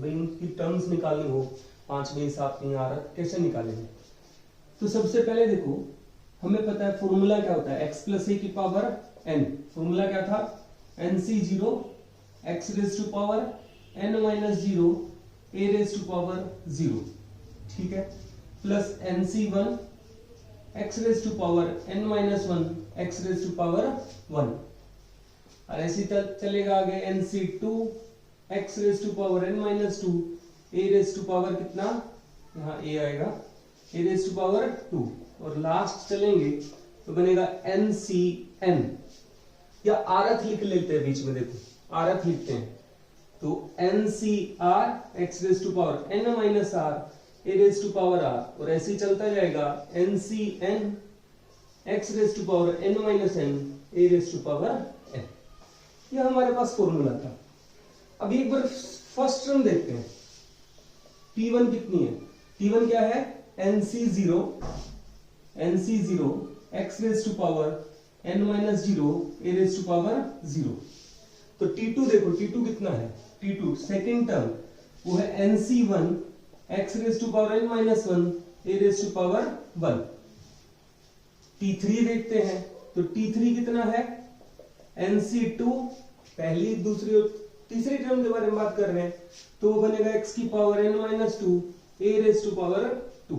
भाई इनकी टर्म्स निकालनी हो, 5 में 7 नहीं आ रहा, कैसे निकालेंगे? तो सबसे पहले देखो, हमें पता है फॉर्मूला क्या होता है, x प्लस ए की पावर n। फॉर्मूला क्या था, nc0 x raise to power n minus 0 a raise to power 0, ठीक है, plus nc1 x raise to power n minus 1 x raise to power 1, और ऐसे चलेगा आगे nc2 x raise to power n minus 2 a raise to power कितना, यहाँ a आएगा, a raise to power 2, और लास्ट चलेंगे तो बनेगा NCN, या आरथ लिख लेते हैं बीच में, देखो आरथ लिखते हैं, तो NCR x raise to power n minus r a raise to power r, और ऐसे ही चलता जाएगा NCN x raise to power n minus n a raise to power n। यह हमारे पास फॉर्मूला था। अब एक बार फर्स्ट टर्म देखते हैं, T1 कितनी है, T1 क्या है, NC0 x raise to power n minus 0 a raise to power 0। तो T2 देखो, T2 कितना है, T2 सेकेंड टर्म वो है NC1 x raise to power n minus 1 a raise to power 1। T3 देखते हैं, तो T3 कितना है, NC2 पहली दूसरी और तीसरी टर्म के बारे में बात कर रहे हैं, तो वो बनेगा x की power n minus 2 a raise to power 2।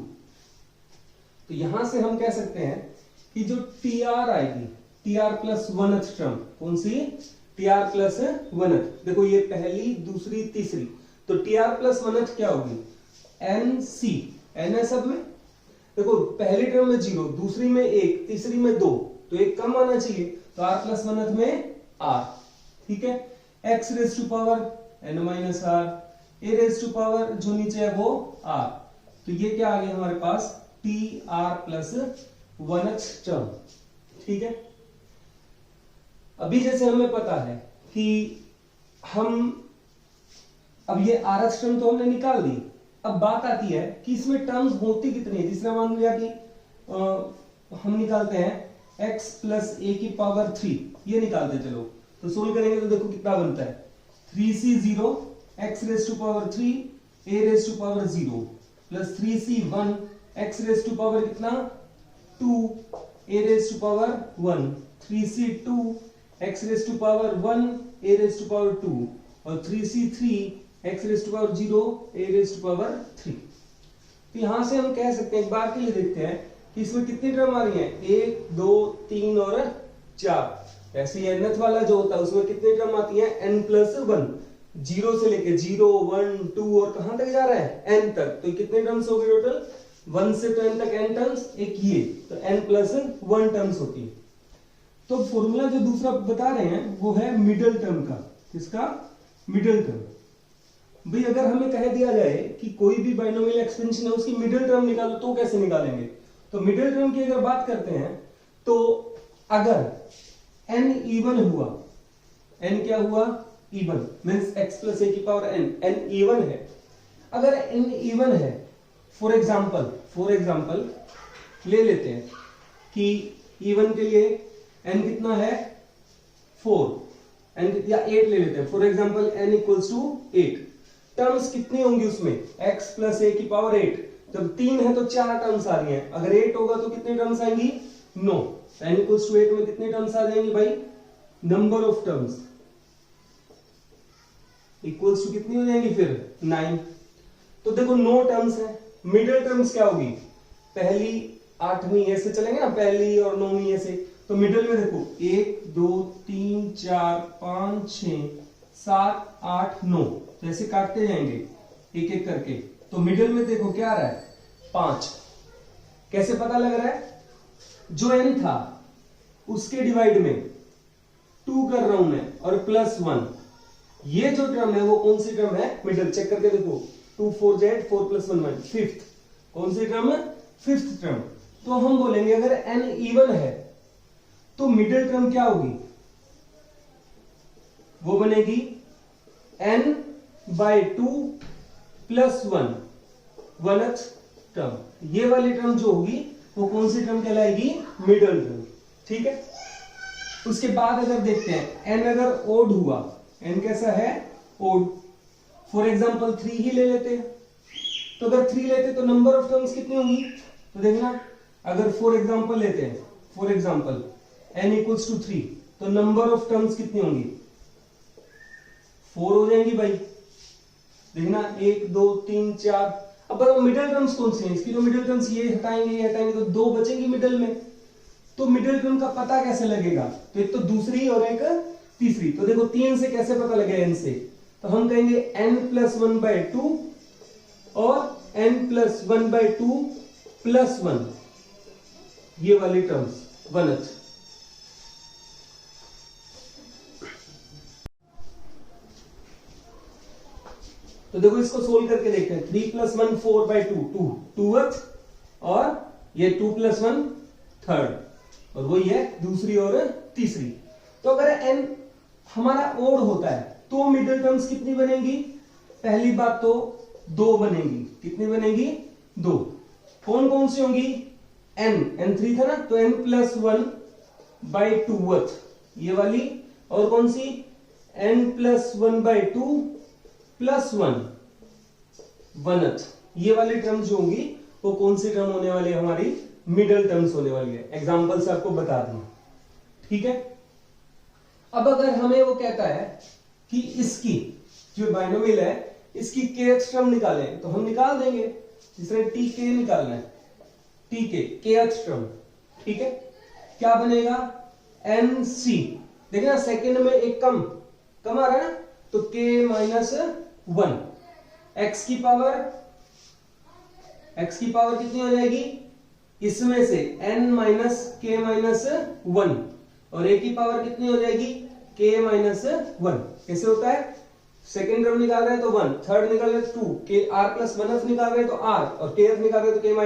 तो यहां से हम कह सकते हैं कि जो TR आएगी, TR प्लस 1th टर्म, कौन सी, TR प्लस 1th, देखो ये पहली दूसरी तीसरी, तो TR प्लस 1th क्या होगी, NC, N है सब में, देखो पहली टर्म में 0, दूसरी में 1, तीसरी में 2, तो एक कम आना चाहिए, तो R प्लस 1th में R, ठीक है, x raise to power n minus r, a raise to power जो नीचे है वो r, तो ये क्या आ गया हमारे पास, TR प्लस 1th टर्म, ठीक है। अभी जैसे हमें पता है कि हम, अब ये rth टर्म तो हमने निकाल दी, अब बात आती है कि इसमें टर्म्स होती कितनी है। तीसरा मान लिया कि हम निकालते हैं x प्लस a की पावर 3, ये निकालते चलो, तो सोल्व करेंगे तो देखो कितना बनता है, 3c0 x raise to power 3 a raise to power 0 plus 3c1 x raise to power कितना 2 a raise to power 1, 3c2 x raise to power 1 a raise to power 2 और 3c3 x raise to power 0 a raise to power 3। तो यहां से हम कह सकते हैं, एक बार के लिए देखते हैं कि इसमें कितनी टर्म आ रही है, 1 2 3 और 4। ऐसे ही nth वाला जो होता है उसमें कितनी टर्म आती है, n प्लस 1, 0 से लेके 0 1 2 और कहां तक जा रहा है, n तक। तो कितने टर्म्स हो गए टोटल, 1 से तो n तक n टर्म्स, एक ये, तो n प्लस 1 टर्म्स होती है। तो फॉर्मूला जो दूसरा बता रहे हैं वो है मिडिल टर्म का, किसका, मिडिल टर्म। भाई अगर हमें कह दिया जाए कि कोई भी बाइनोमियल एक्सपेंशन है उसकी मिडिल टर्म निकालो, तो कैसे निकालेंगे। तो मिडिल टर्म की अगर बात करते हैं, तो अगर n इवन हुआ, n क्या हुआ, even, means x plus a की पावर n इवन है। अगर n इवन है, फॉर एग्जांपल ले लेते हैं कि इवन के लिए n कितना है 4, n या 8 ले लेते हैं, for example n equals to 8। Terms कितनी होंगी उसमें, x प्लस a की पावर 8, जब 3 है तो 4 टर्म्स आ रही हैं, अगर 8 होगा तो कितनी टर्म्स आएंगी, 9। n इक्वल्स टू 8 में कितनी टर्म्स आ जाएंगी भाई, number of terms equals to कितनी हो जाएंगी फिर 9। तो देखो 9 टर्म्स है, मिडिल टर्म्स क्या होगी, पहली 8वीं ऐसे चलेंगे ना, पहली और 9वीं ऐसे, तो मिडिल में देखो 1 2 3 4 5 6 7 8 9, तो ऐसे काटते जाएंगे एक एक करके, तो मिडिल में देखो क्या आ रहा है, 5। कैसे पता लग रहा है, जो n था उसके डिवाइड में 2 कर रहा हूं मैं और प्लस 1, ये जो टर्म है वो कौन सी टर्म है, मिडिल। चेक करके देखो, 2 4 z 4 प्लस 1 1, फिफ्थ, कौन सी टर्म है, फिफ्थ टर्म। तो हम बोलेंगे अगर n इवन है तो मिडिल टर्म क्या होगी, वो बनेगी n bye 2 plus 1, 1th term. ये वाली टर्म जो होगी वो कौन सी टर्म कहलाएगी, मिडिल टर्म, ठीक है। उसके बाद अगर देखते हैं n अगर ओड हुआ, n कैसा है, ओड, फॉर एग्जाम्पल 3 ही ले लेते हैं। तो अगर 3 लेते तो नंबर ऑफ टर्म्स कितनी होंगी? तो देखना, अगर फॉर एग्जाम्पल लेते हैं, for example n equals to 3, तो नंबर ऑफ टर्म्स कितनी होंगी? 4 हो जाएंगी भाई। देखना 1 2 3 4। अब बताओ मिडिल टर्म्स कौन सी हैं? इसकी तो मिडिल टर्म्स ये हटाएंगे तो 2 बचेंगी मिडिल में। तो मिडिल टर्म का पता कैसे लगेगा? तो एक तो दूसरी और एक तीसरी। तो देखो 3 से कैसे पता लगेगा? n से तो हम कहेंगे n+1/2 और n+1/2 + 1, ये वाली टर्म्स वनथ। तो देखो इसको सोल्व करके देखते हैं। 3 + 1 4/2 2th और ये 2 + 1 3rd, और वही है दूसरी और तीसरी। तो अगर n हमारा ओड होता है तो मिडिल टर्म्स कितनी बनेगी? पहली बात तो 2 बनेगी। कितनी बनेगी? 2। कौन कौन सी होंगी? n3 था ना, तो n+1/2th ये वाली, और कौन सी? n+1/2 + 1 1th ये वाली टर्म्स जो होंगी वो कौन सी टर्म होने वाली है? हमारी मिडिल टर्म्स होने वाली है। एग्जांपल से आपको बता दूं, ठीक है। अब अगर हमें वो कहता है कि इसकी जो बाइनोमियल है इसकी kth टर्म निकालें, तो हम निकाल देंगे। जिस तरह tk निकालना है, tk kth टर्म, ठीक है। क्या बनेगा? nc। देखना सेकंड में एक कम आ रहा है ना, तो k-1 x की पावर कितनी हो जाएगी? इसमें से n-k-1, और a की पावर कितनी हो जाएगी? k-1। कैसे होता है? सेकेंड टर्म निकाल रहे हैं तो 1, थर्ड निकाल रहे हैं 2, k r+1th निकाल रहे हैं तो r, और kth निकाल रहे हैं तो k-1,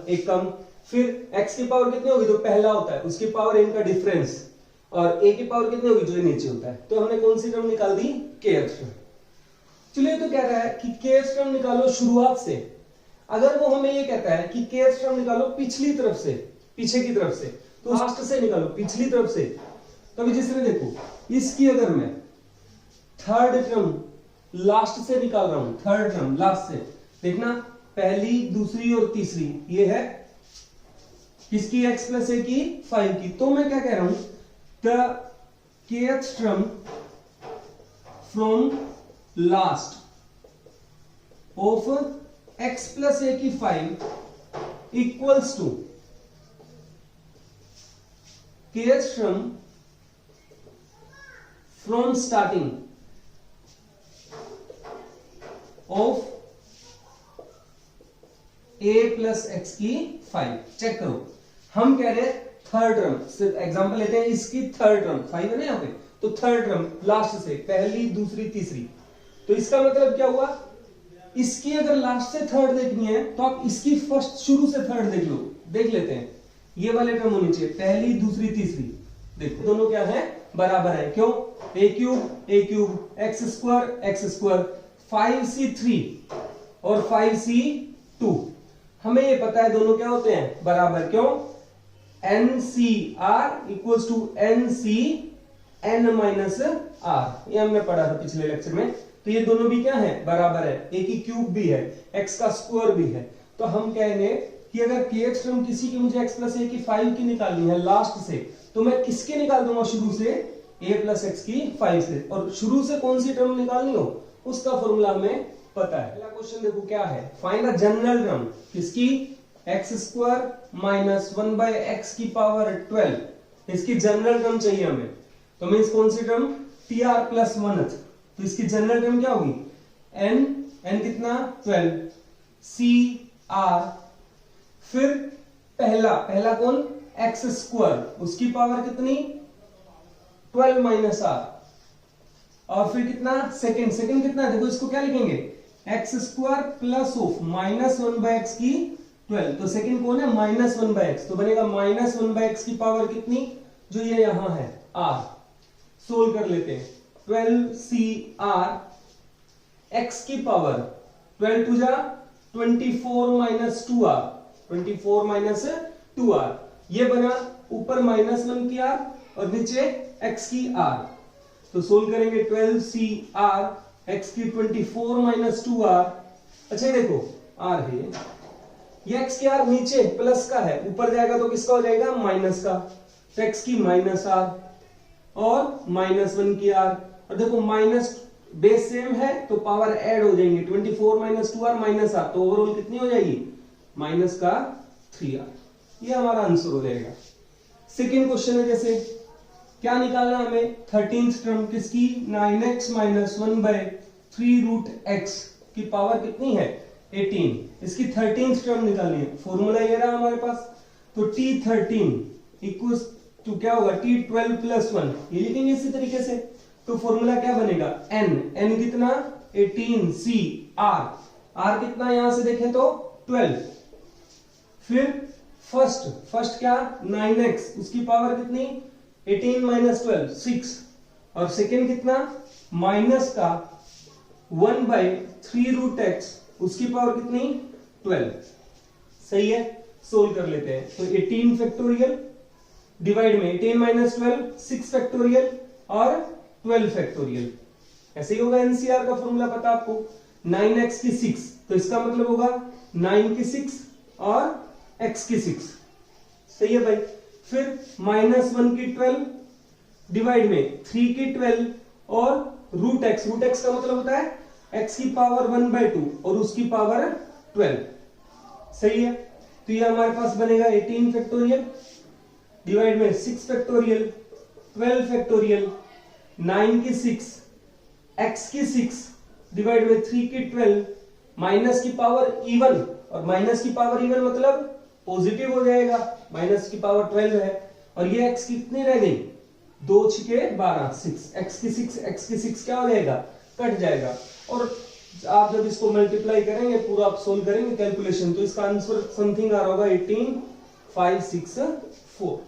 एक कम। फिर x की पावर कितनी होगी? जो पहला होता है उसकी पावर इनका डिफरेंस, और a की पावर कितनी होगी? जो नीचे होता है। तो हमने कौन सी टर्म निकाल दी? kth term. चलिए, तो कह रहा है कि kth टर्म निकालो शुरुआत से। अगर वो हमें ये कहता है कि kth टर्म निकालो पिछली तरफ से, पीछे की तरफ से, तो लास्ट से निकालो, पिछली तरफ से। तो अभी जिस तरह देखो, इसकी अगर मैं थर्ड टर्म लास्ट से निकाल रहा हूं, थर्ड टर्म लास्ट से, देखना पहली, दूसरी और तीसरी, ये है किसकी? x + a की 5 की। तो मैं क्या कह रहा हूं? The kth term from last of x + a की 5 equals to kth term from starting of a + x की 5। चेक करो, हम कह रहे हैं थर्ड टर्म, सिर्फ एग्जांपल लेते हैं, इसकी थर्ड टर्म 5 है ना यहाँ पे, तो थर्ड टर्म लास्ट से, पहली, दूसरी, तीसरी। तो इसका मतलब क्या हुआ? इसकी अगर लास्ट से थर्ड देखनी है तो आप इसकी फर्स्ट, शुरू से थर्ड देख लेते हैं। ये वाले टर्म होनी चाहिए, पहली, दूसरी, तीसरी। देखो दोनों क्या है? बराबर है। क्यों? a³ x², 5c3 और 5c2। हमें ये पता है दोनों क्या होते हैं? बराबर। क्यों? NCR = NCn-r, ये हमने पढ़ा था पिछले लेक्चर में। तो ये दोनों भी क्या है? बराबर है। a की क्यूब भी है, x का स्क्वायर भी है। तो हम कहेंगे कि अगर kth टर्म किसी की मुझे x + a की 5 की निकालनी है लास्ट से, तो मैं किसकी निकाल दूंगा? शुरू से a + x की 5 से। और शुरू से कौन सी टर्म निकालनी हो उसका फॉर्मूला हमें पता है। पहला क्वेश्चन देखो क्या है? फाइंड द जनरल टर्म किसकी? x² - 1/x⁴, इसकी जनरल टर्म चाहिए हमें। तो मींस कौन सी टर्म? tr+1th। तो इसकी जनरल टर्म क्या होगी? n कितना? 12 cr, फिर पहला कौन? x², उसकी पावर कितनी? 12 - r, और फिर कितना? सेकंड कितना? देखो इसको क्या लिखेंगे? x² + (-1/x⁴). तो सेकंड कौन है? -1/x, तो बनेगा -1/x की पावर कितनी? जो ये यहां है r। सोल्व कर लेते हैं। 12cr, x की पावर 12 2 जा 24 - 2r, 24 - 2r, ये बना ऊपर -1 की r और नीचे x की r। तो सोल्व करेंगे 12cr x की 24 माइनस 2r। अच्छा देखो r है ये x के r नीचे प्लस का है, ऊपर जाएगा तो किसका हो जाएगा माइनस का, तो x की माइनस r और -1 की r। और देखो माइनस बेस सेम है तो पावर ऐड हो जाएंगे, 24 माइनस 2r माइनस r, तो ओवरऑल कितनी हो जाएगी माइनस का 3r। ये हमारा आंसर हो जाएगा। सेकेंड क्वेश्चन है, जैसे क्या निकालना हमें 13th टर्म किसकी 9x माइनस 1/3 रूट x की पावर कितनी है 18, इसकी 13th टर्म निकालनी है। फॉर्मूला ये रहा हमारे पास, तो t13 इक्वल्स टू क्या होगा t12 प्लस 1, ये लिखेंगे इसी तरीके से। तो फॉर्मूला क्या बनेगा n कितना 18 c r कितना यहां से देखें तो 12, फिर फर्स्ट क्या 9x उसकी पावर कितनी 18 माइनस 12 6, और सेकेंड कितना माइनस का 1/3 रूट x उसकी पावर कितनी 12। सही है, सोल्व कर लेते हैं। तो 18 फैक्टोरियल डिवाइड में 18 माइनस 12 6 फैक्टोरियल और 12 फैक्टोरियल, ऐसे ही होगा। एनसीआर का फॉर्मूला पता आपको, 9x की 6 तो इसका मतलब होगा 9 की 6 और x की 6। सही है भाई। फिर -1 की 12 डिवाइड में 3 की 12 और रूट x का मतलब होता है x की पावर 1/2 और उसकी पावर 12। सही है, तो ये हमारे पास बनेगा 18 फैक्टोरियल डिवाइड में 6 फैक्टोरियल 12 फैक्टोरियल 9 की 6 x की 6 डिवाइड में 3 की 12 माइनस की पावर इवन, और माइनस की पावर इवन मतलब पॉजिटिव हो जाएगा, माइनस की पावर 12 है, और ये x की कितनी रह गई 2 6 12 6, x की 6 क्या हो जाएगा कट जाएगा। और आप जब इसको मल्टीप्लाई करेंगे पूरा आप सोल्व करेंगे कैलकुलेशन, तो इसका आंसर समथिंग आ रहा होगा 18564।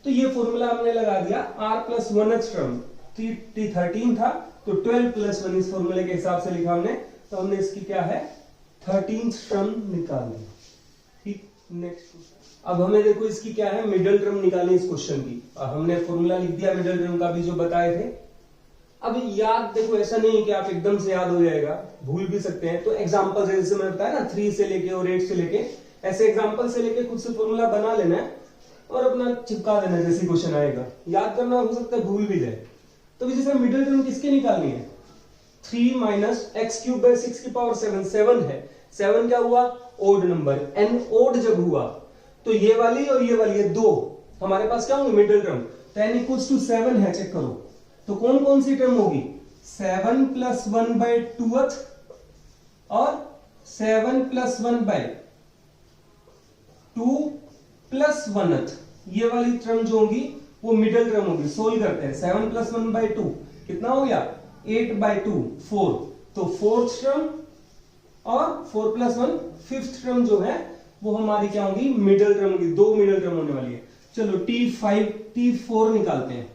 तो ये फॉर्मूला हमने लगा दिया। r plus 1th term t13 था तो 12 प्लस 1 इस फॉर्मूले के हिसाब से लिखा हमने, तो हमने इसकी क्या है 13th टर्म निकाल ली। ठीक, नेक्स्ट अब हमें देखो इसकी क्या है मिडिल टर्म निकालनी इस क्वेश्चन की। हमने फॉर्मूला लिख दिया मिडिल टर्म का भी जो बताए थे। अब याद देखो ऐसा नहीं है कि आप एकदम से याद हो जाएगा, भूल भी सकते हैं। तो एग्जांपल जैसे मैंने बताया ना 3 से लेके और 8 से लेके, ऐसे एग्जांपल से लेके खुद से फॉर्मूला बना लेना है और अपना चिपका देना जैसे क्वेश्चन आएगा। याद करना हो सकता है भूल भी जाए। तो जैसे मिडिल टर्म किसके निकालनी है 3 माइनस एक्स क्यूब बाय 6 की पावर 7 है। 7 क्या हुआ ओड नंबर, एन ओड जब हुआ तो ये वाली और ये वाली ये दो हमारे पास क्या होंगे मिडिल टर्म। तो n इक्वल्स टू 7 है, चेक करो तो कौन कौन सी टर्म होगी 7 प्लस 1/2 और 7 प्लस 1/2 प्लस 1, ये वाली टर्म जो होगी वो मिडिल टर्म होगी। सोल्व करते हैं 7 प्लस 1/2 कितना हो गया 8/2 4, तो 4th टर्म और 4 प्लस 1 5th टर्म जो है वो हमारी क्या होगी मिडिल टर्म होगी। दो मिडिल टर्म होने वाली है। चलो T4 निकालते हैं।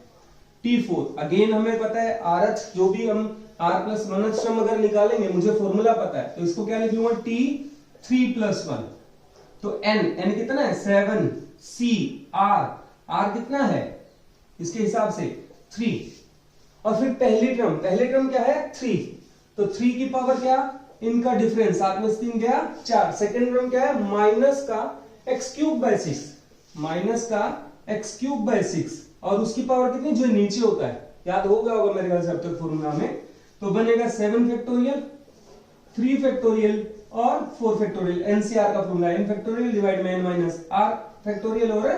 T4 अगेन हमें पता है rth जो भी हम r प्लस 1th टर्म अगर निकालेंगे मुझे फॉर्मूला पता है, तो इसको क्या लिख लूंगा T3 प्लस 1। तो n कितना है 7 c r कितना है इसके हिसाब से 3, और फिर पहली टर्म क्या है 3, तो 3 की पावर क्या इनका डिफरेंस 7 में 3 गया 4। सेकेंड टर्म क्या है माइनस का x क्यूब बाय 6, माइनस का x क्यूब बाय 6, और उसकी पावर कितनी जो नीचे होता है याद हो गया होगा मेरे ख्याल से अब तक फॉर्मूला में। तो बनेगा 7 फैक्टोरियल 3 फैक्टोरियल और 4 फैक्टोरियल। एनसीआर का फॉर्मूला n फैक्टोरियल डिवाइड में n माइनस r फैक्टोरियल और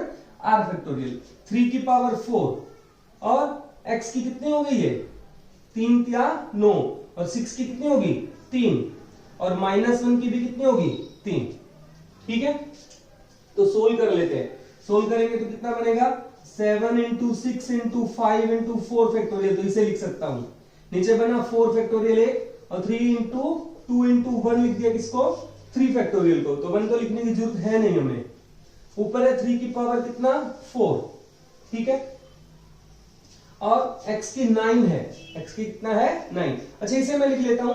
r फैक्टोरियल। 3 की पावर 4 और x की कितनी हो गई है 3 या 9, और 6 की कितनी होगी 3, और -1 की भी कितनी होगी 3। ठीक है, तो सोल्व कर लेते हैं। सोल्व करेंगे तो कितना बनेगा 7 इंटू 6 इंटू 5 इंटू 4 फैक्टोरियल, तो इसे लिख सकता हूं। नीचे बना 4 फैक्टोरियल 1 और 3 इंटू 2 इंटू 1 लिख दिया किसको 3 फैक्टोरियल को, तो 1 तो लिखने की जरूरत है नहीं हमें। ऊपर है 3 की पावर कितना 4, ठीक है, और x की 9 है, x की कितना है 9। अच्छा इसे मैं लिख लेता हूं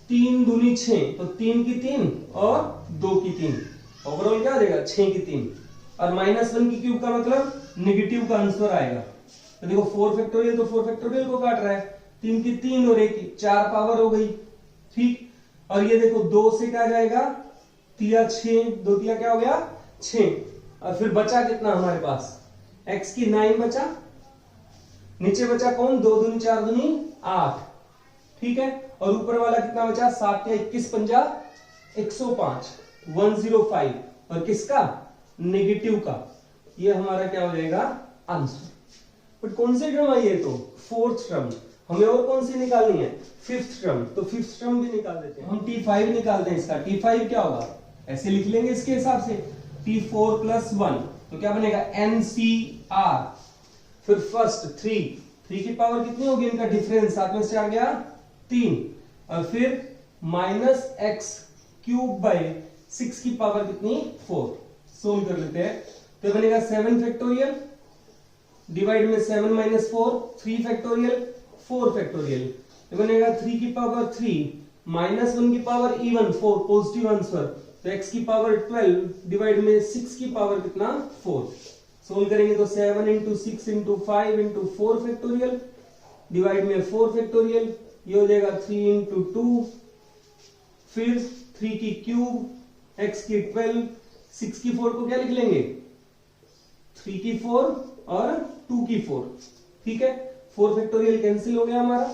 3 दूनी 6, तो 3 की 3 और 2 की 3, ओवरऑल क्या आ जाएगा 6 की 3, और -1 की क्यूब का मतलब नेगेटिव का आंसर आएगा। तो देखो 4 फैक्टोरियल तो 4 फैक्टोरियल को काट रहा है, 3 की 3 और 1 की 4 पावर हो गई, ठीक। और ये देखो 2 से क्या जाएगा, तिया 6, 2 तिया क्या हो गया 6। और फिर बचा कितना हमारे पास, x की 9 बचा, नीचे बचा कौन, 2 दूनी 4 दूनी 8, ठीक है। और ऊपर वाला कितना बचा, 7 या 21 पंजा 105, 105। और किसका, नेगेटिव का। ये हमारा क्या हो जाएगा आंसर। बट कौन सी टर्म आई है, तो फोर्थ टर्म। हमें और कौन सी निकालनी है, फिफ्थ टर्म। तो फिफ्थ टर्म भी निकाल देते हैं हम। T5 निकालते हैं इसका। T5 क्या होगा, ऐसे लिख लेंगे इसके हिसाब से, T4 + 1 तो क्या बनेगा NCR। फिर फर्स्ट 3 की पावर कितनी होगी, इनका डिफरेंस 7 में से आ गया 3। और फिर -x³ / 6 की पावर कितनी 4। सोल्व कर लेते हैं तो बनेगा 7 फैक्टोरियल डिवाइड में 7 - 4, 3 फैक्टोरियल 4 फैक्टोरियल। तो बनेगा 3 की पावर 3 -1 की पावर इवन 4 पॉजिटिव आंसर। तो x की पावर 12 डिवाइड में 6 की पावर कितना 4। सोल्व करेंगे तो 7 × 6 × 5 × 4 फैक्टोरियल डिवाइड में 4 फैक्टोरियल, ये हो जाएगा 3 × 2। फिर 3 की क्यूब, x की 12, 6 की 4 को क्या लिख लेंगे 3 की 4 और 2 की 4, ठीक है। 4 फैक्टोरियल कैंसिल हो गया हमारा,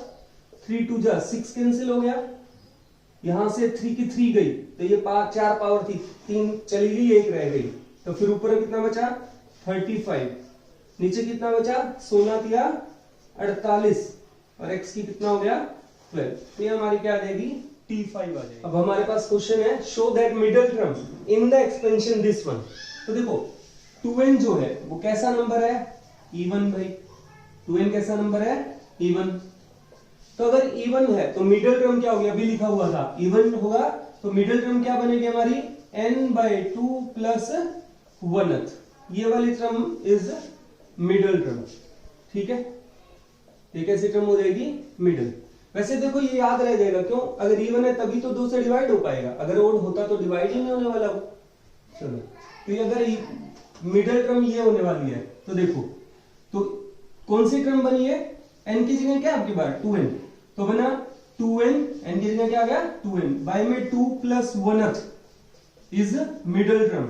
3 × 2 = 6 कैंसिल हो गया। यहां से 3 की 3 गई तो ये 4 पावर थी, 3 चली गई, 1 रह गई। तो फिर ऊपर कितना बचा 35, नीचे कितना बचा 16 तिया 48 और x की कितना हो गया 12। तो ये हमारी क्या आ जाएगी T5 आ जाएगी। अब हमारे पास क्वेश्चन है, show that middle term in the expansion this one. तो देखो 2n जो है वो कैसा नंबर है, इवन भाई। 2n कैसा नंबर है, इवन। तो अगर इवन है तो मिडिल टर्म क्या हो गया, अभी लिखा हुआ था इवन होगा, तो मिडिल टर्म क्या बनेगी हमारी n/2 + 1th। ये वाली टर्म इज मिडिल टर्म, ठीक है। ये कैसी टर्म हो जाएगी, मिडिल। वैसे देखो ये याद रह जाएगा, क्यों, अगर इवन है तभी तो 2 से डिवाइड हो पाएगा, अगर ओड होता तो डिवाइड ही नहीं होने वाला वो। चलो तो ये अगर मिडिल टर्म ये होने वाली है तो देखो, तो कौन सी टर्म बनी है, n की जगह क्या आपकी बार 2n, तो बना 2n, n की जगह क्या आ गया 2n, बाय में 2 + 1th इज मिडिल टर्म।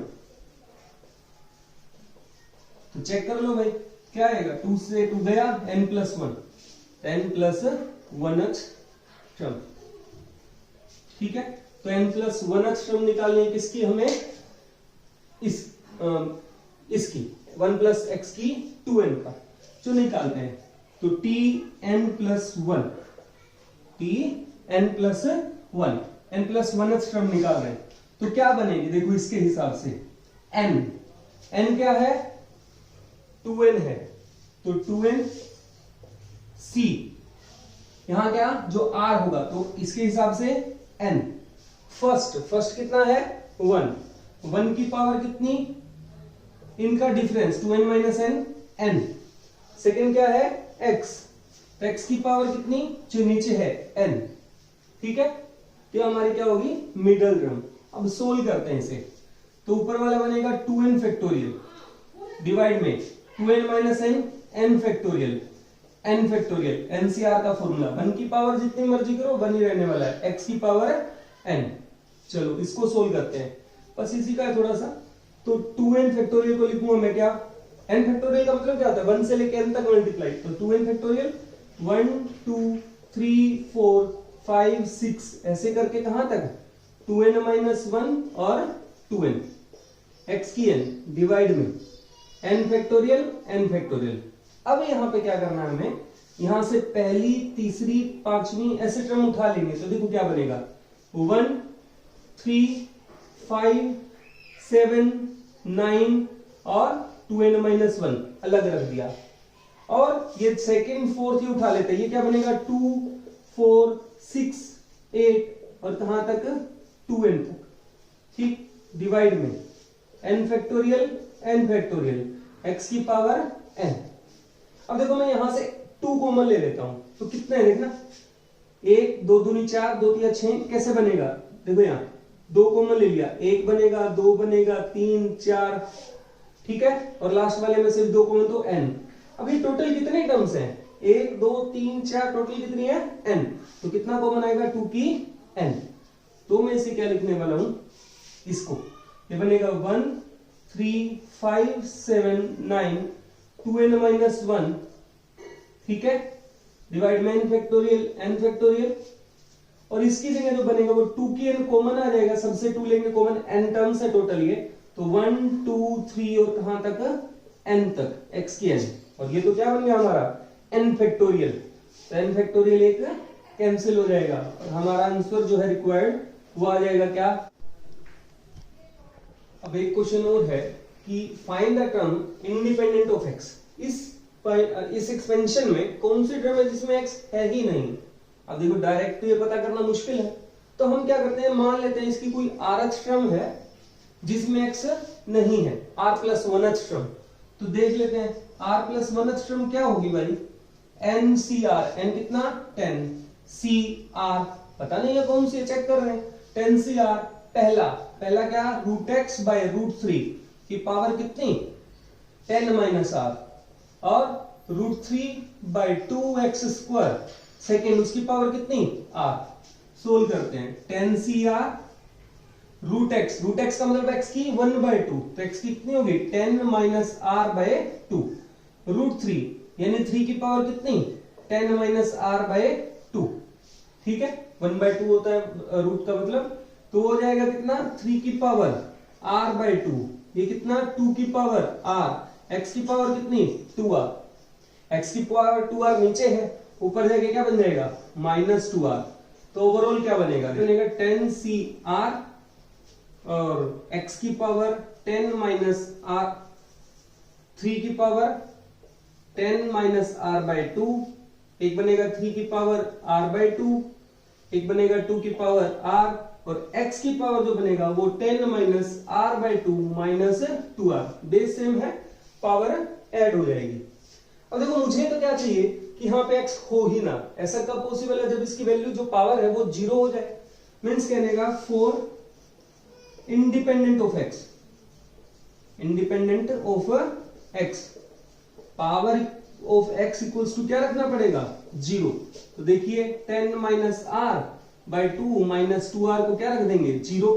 तो चेक कर लो भाई क्या आएगा, 2 से 2 गया, n + 1, n + 1th टर्म, ठीक है। तो n + 1th टर्म निकालनी है किसकी हमें, इसकी 1 + x की 2n का जो निकालते हैं। तो Tn + 1, Tn + 1, n + 1th term निकाल रहे हैं तो क्या बनेगी, देखो इसके हिसाब से n क्या है 2n है, तो 2n c, यहां क्या जो r होगा तो इसके हिसाब से n। फर्स्ट कितना है 1 की पावर कितनी, इनका difference 2n - n, n। Second क्या है x, x की पावर कितनी जो नीचे है n, ठीक है। तो हमारी क्या होगी मिडिल टर्म। अब सोल्व करते हैं इसे, तो ऊपर वाला बनेगा 2n फैक्टोरियल डिवाइड में 2n - n, n factorial, n factorial, NCR का फॉर्मूला, 1 की पावर जितनी मर्जी करो 1 ही रहने वाला है, x की पावर n। चलो इसको सोल्व करते हैं, बस इसी का है थोड़ा सा। तो 2n फैक्टोरियल को लिखूंगा मैं क्या, n फैक्टोरियल का मतलब क्या होता है 1 से लेकर n तक मल्टीप्लाई, तो 2n फैक्टोरियल 1 2 3 4 5 6 ऐसे करके कहां तक 2n - 1 और 2n, x की n डिवाइड में n फैक्टोरियल n फैक्टोरियल। अब यहां पे क्या करना है हमें, यहां से पहली तीसरी पांचवी ऐसे टर्म उठा लेंगे तो देखो क्या बनेगा 1 3 5 7 9 और 2n - 1 अलग रख दिया, और ये सेकंड फोर्थ ही उठा लेते हैं, ये क्या बनेगा 2 4 6 8 और कहां तक 2n तक, ठीक। डिवाइड में n factorial n factorial, x की पावर n। अब देखो मैं यहां से 2 कॉमन ले लेता हूं तो कितना है देखना, 1 2 दूनी 4 2 तिया 6, कैसे बनेगा देखो यहां 2 कॉमन ले लिया, 1 बनेगा 2 बनेगा 3 4, ठीक है। और लास्ट वाले में से भी 2 कॉमन तो n। अब ये टोटल कितने टर्म्स हैं 1 2 3 4 टोटल कितनी है n, तो कितना कॉमन आएगा 2 की n। तो मैं इसे क्या लिखने वाला हूं, इसको ये बनेगा 1 3 5 7 9 2n माइनस 1, ठीक है, डिवाइड में n फैक्टोरियल n फैक्टोरियल, और इसकी जगह जो बनेगा वो 2 की n कॉमन आ जाएगा, सबसे 2 लेंगे कॉमन, n टर्म्स है टोटल ये, तो 1 2 3 और कहां तक n तक x की n, और ये तो क्या बन गया हमारा n फैक्टोरियल, तो n फैक्टोरियल एक कैंसिल हो जाएगा और हमारा आंसर जो है रिक्वायर्ड वो आ जाएगा क्या। अब एक क्वेश्चन और है कि find the term independent of x। इस एक्सपेंशन में कौन सी टर्म है जिसमें x है ही नहीं। अब देखो डायरेक्ट तो ये पता करना मुश्किल है, तो हम क्या करते हैं, मान लेते हैं इसकी कोई rth टर्म है जिसमें x नहीं है, r प्लस 1th टर्म, तो देख लेते हैं r प्लस 1th टर्म क्या होगी भाई, NCR, n कितना 10, CR पता नहीं है कौन सी, चेक कर रहे हैं, 10CR पहला क्या रूट एक्स बाय रूट 3 की पावर कितनी 10 माइनस r, और root 3 by 2x square second उसकी पावर कितनी r। सोल्व करते हैं 10CR रूट एक्स का मतलब x की 1/2, तो x की कितनी होगी 10 माइनस r बाय 2, रूट 3 यानी 3 की पावर कितनी 10 माइनस r बाय 2, ठीक है, 1/2 होता है रूट का मतलब, तो हो जाएगा कितना 3 की पावर r बाय 2, ये कितना 2 की पावर r, x की पावर कितनी 2r, x की पावर 2r नीचे है, ऊपर जाके क्या बन जाएगा माइनस 2r, तो ओवरऑल क्या बनेगा 10CR और x की पावर 10 माइनस r, 3 की पावर 10 माइनस r बाय 2, एक बनेगा 3 की पावर r बाय 2, एक बनेगा 2 की पावर r, और x की पावर जो बनेगा वो 10 minus r by 2 minus 2r, base same है, पावर ऐड हो जाएगी। अब देखो मुझे तो क्या चाहिए कि यहाँ पे x हो ही ना, ऐसा कब पॉसिबल है जब इसकी वैल्यू जो पावर है वो 0 हो जाए, मींस कहने का for independent of x, independent of x power of x equals to क्या रखना पड़ेगा 0, तो देखिए 10 minus r by 2 minus 2r को क्या रख देंगे 0,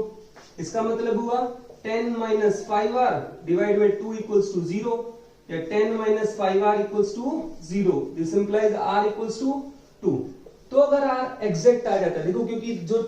इसका मतलब हुआ 10 minus 5r divide by 2 equals to 0, या 10 minus 5r equals to 0, this implies r equals to 2। तो अगर r एग्जैक्ट आ जाता है, देखो क्योंकि जो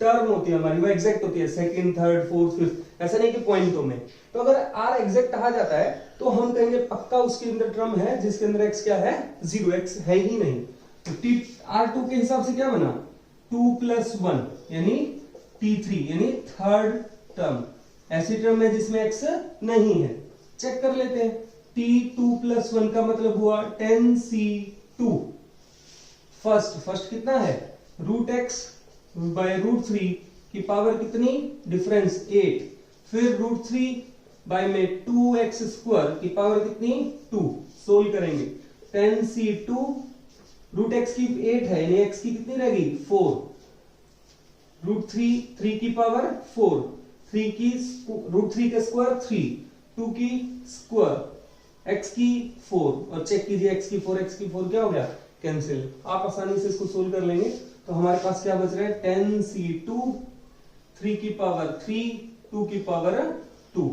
टर्म होती है हमारी वो एग्जैक्ट होती है, सेकंड थर्ड फोर्थ फिफ्थ, ऐसा नहीं कि पॉइंटों में, तो अगर r एग्जैक्ट आ जाता है तो हम कहेंगे पक्का उसके अंदर टर्म है जिसके अंदर x क्या है 0, x है ही नहीं, तो r2 के हिसाब से क्या बना 2 प्लस 1 यानी t3 यानी थर्ड टर्म, ऐसी टर्म है जिसमें x नहीं है, चेक कर लेते हैं, t2 प्लस 1 का मतलब हुआ 10c2, फर्स्ट कितना है रूट एक्स बाय रूट 3 की पावर कितनी डिफरेंस 8, फिर रूट 3 बाय में 2x स्क्वायर की पावर कितनी 2, सोल्व करेंगे 10c2 रूट x की 8 है यानी x की कितनी रहेगी 4, रूट 3 की पावर 4, 3 की रूट 3 का स्क्वायर 3, 2 की स्क्वायर x की 4, और चेक कीजिए x की 4 क्या हो गया कैंसिल, आप आसानी से इसको सोल्व कर लेंगे, तो हमारे पास क्या बच रहा है 10c2 3 की पावर 3 2 की पावर 2,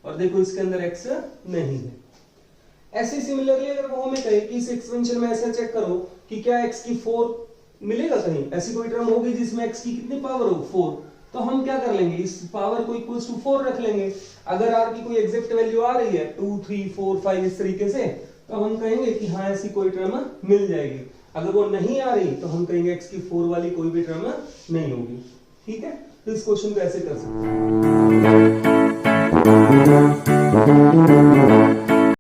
और देखो इसके अंदर x नहीं है। ऐसे सिमिलरली अगर वो हमें कहे कि इस एक्सपेंशन में ऐसा चेक करो कि क्या x की 4 मिलेगा, कहीं ऐसी कोई टर्म होगी जिसमें x की कितनी पावर हो 4, तो हम क्या कर लेंगे इस पावर को इक्वल्स टू 4 रख लेंगे, अगर r की कोई एग्जैक्ट वैल्यू आ रही है 2 3 4 5 इस तरीके से, तो हम कहेंगे कि हाँ ऐसी कोई टर्म मिल जाएगी, अगर वो नहीं आ रही तो हम कहेंगे x की 4 वाली कोई भी टर्म नहीं होगी, ठीक है, तो इस क्वेश्चन को ऐसे कर सकते हैं।